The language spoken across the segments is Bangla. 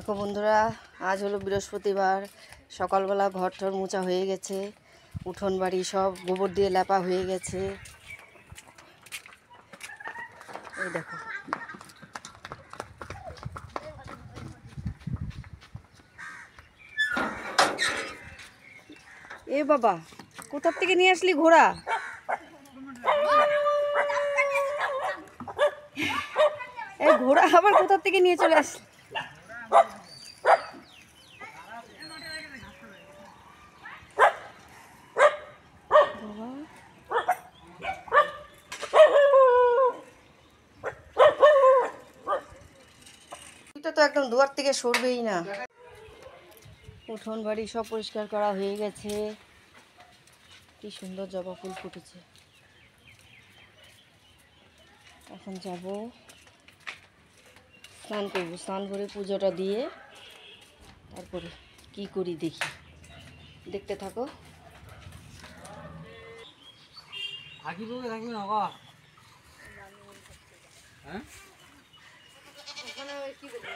দেখো বন্ধুরা, আজ হলো বৃহস্পতিবার। সকালবেলা ঘর টর মোছা হয়ে গেছে, উঠোন বাড়ি সব গোবর দিয়ে লেপা হয়ে গেছে। এই দেখো, এ বাবা, কোথার থেকে নিয়ে আসলি ঘোড়া? এই ঘোড়া আবার কোথার থেকে নিয়ে চলে আসলি? এটা তো একদম দুয়ার থেকে সরবেই না। উঠোন বাড়ি সব পরিষ্কার করা হয়ে গেছে। কি সুন্দর জবা ফুল ফুটেছে। এখন যাব, স্নান করবো, স্নান করে পুজোটা দিয়ে তারপরে কি করি দেখি, দেখতে থাকো।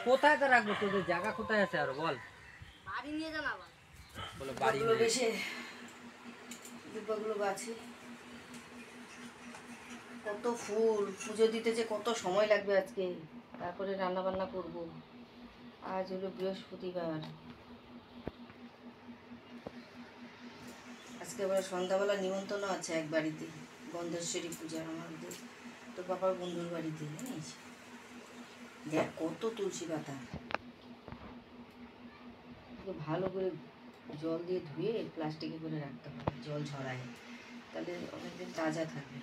কোথায় তো রাখবো? তোদের জায়গা কোথায় আছে আর বল। বাড়ি নিয়ে যান আবার। বলে বাড়ি বেশি দুর্বাগুলো গাছে কত ফুল, পুজো দিতে যে কত সময় লাগবে আজকে, তারপরে রান্না বান্না করব। আজ হলো বৃহস্পতিবার। আজকে আবার সন্ধ্যাবেলা নিমন্ত্রণ আছে এক বাড়িতে, গন্ধেশ্বরী পূজা, আমাদের তো বাবার বন্ধুর বাড়িতে। জানিস, দেখ কত তুলসী পাতা, ভালো করে জল দিয়ে ধুয়ে প্লাস্টিকে করে রাখতে হবে, জল ঝরায়, তাহলে অনেকদিন তাজা থাকবে।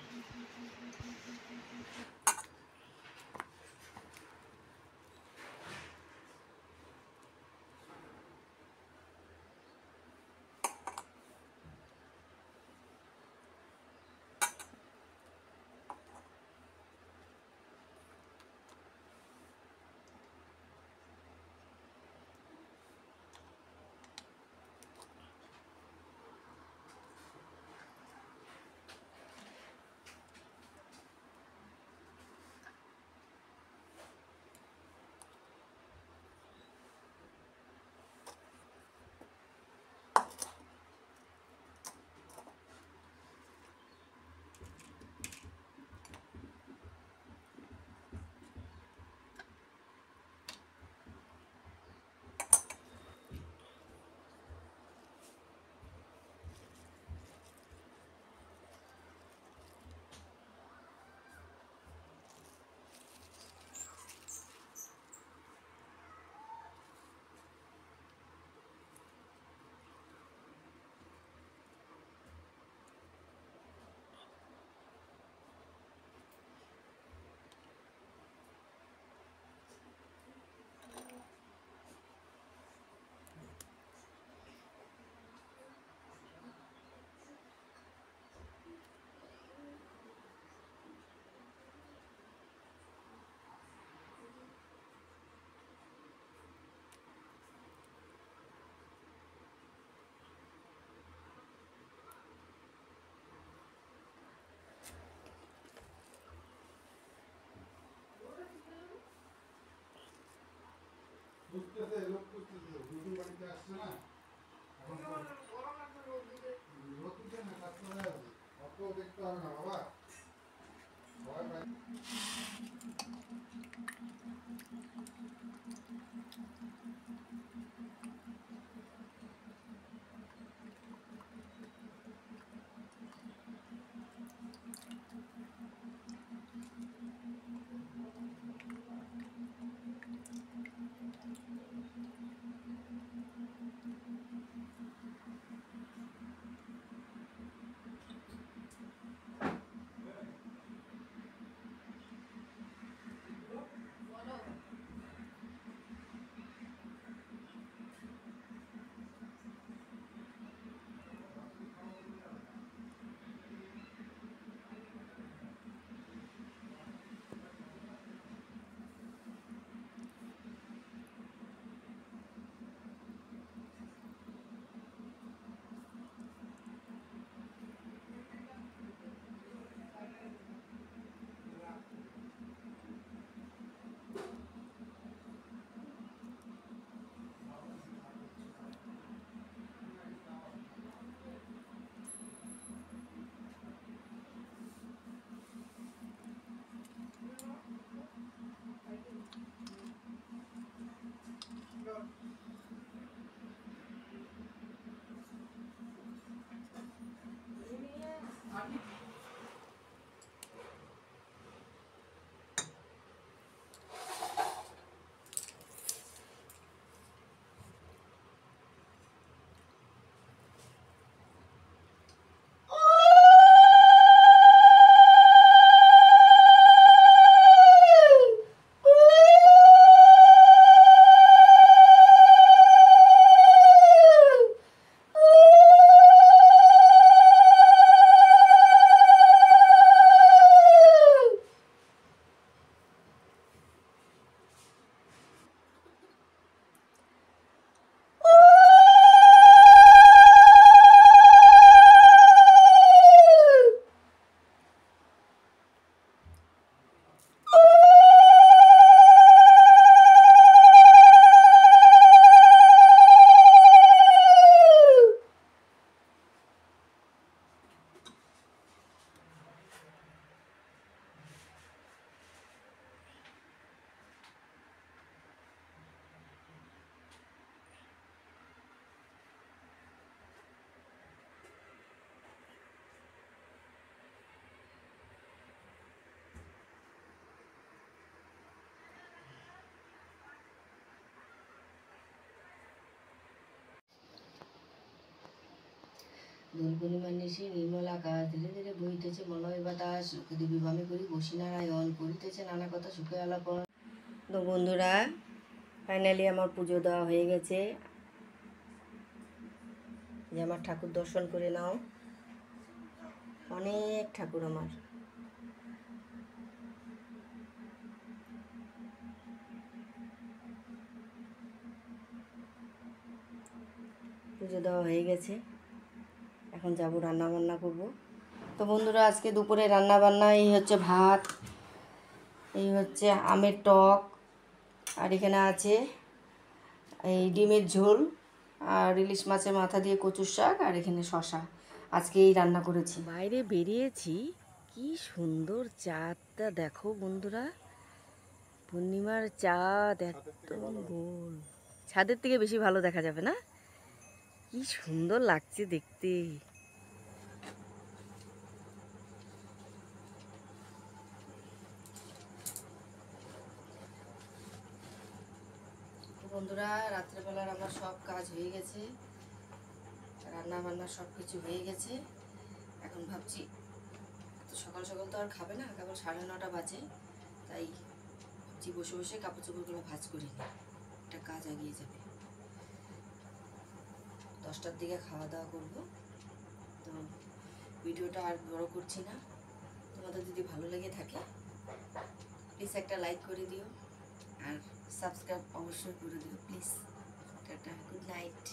বুঝতেছে লোক বুঝতেছে দুদিন বাড়িতে আসছে না, এখন রোদ উঠে না, তারপরে অত দেখতে হবে না বাবা, সবাই বাড়ি। দোল পূর্ণিমার নিশি নির্মল আকাশ, ধীরে ধীরে বহিতেছে মলয় বাতাস, লোকে দেবী বামে করি বসি নারায়ণ, করিতেছে নানা কথা সুখে আলাপন। তো বন্ধুরা, ফাইনালি আমার পুজো দেওয়া হয়ে গেছে। যে আমার ঠাকুর দর্শন করে নাও, অনেক ঠাকুর আমার। পুজো দেওয়া হয়ে গেছে, এখন যাব রান্না বান্না করব। তো বন্ধুরা, আজকে দুপুরে রান্না বান্না এই হচ্ছে ভাত, এই হচ্ছে আমের টক, আর এখানে আছে এই ডিমের ঝোল, আর ইলিশ মাছের মাথা দিয়ে কচুর শাক, আর এখানে শশা। আজকে এই রান্না করেছি। বাইরে বেরিয়েছি, কি সুন্দর চাঁদটা দেখো বন্ধুরা, পূর্ণিমার চাঁদ একদম গোল। ছাদের থেকে বেশি ভালো দেখা যাবে না? কি সুন্দর লাগছে দেখতে। বন্ধুরা, রাত্রেবেলার আমার সব কাজ হয়ে গেছে, রান্না বান্না সব কিছু হয়ে গেছে। এখন ভাবছি সকাল সকাল তো আর খাবে না, কেবল 9:30 বাজে, তাই ভাবছি বসে বসে কাপড় চোপড়গুলো ভাঁজ করি না, একটা কাজ এগিয়ে যাবে। 10টার দিকে খাওয়া দাওয়া করবো। তো ভিডিওটা আর বড় করছি না। তোমাদের যদি ভালো লেগে থাকে প্লিজ একটা লাইক করে দিও, আর সাবস্ক্রাইব অবশ্যই করে দিও প্লিজ। Tata, good night.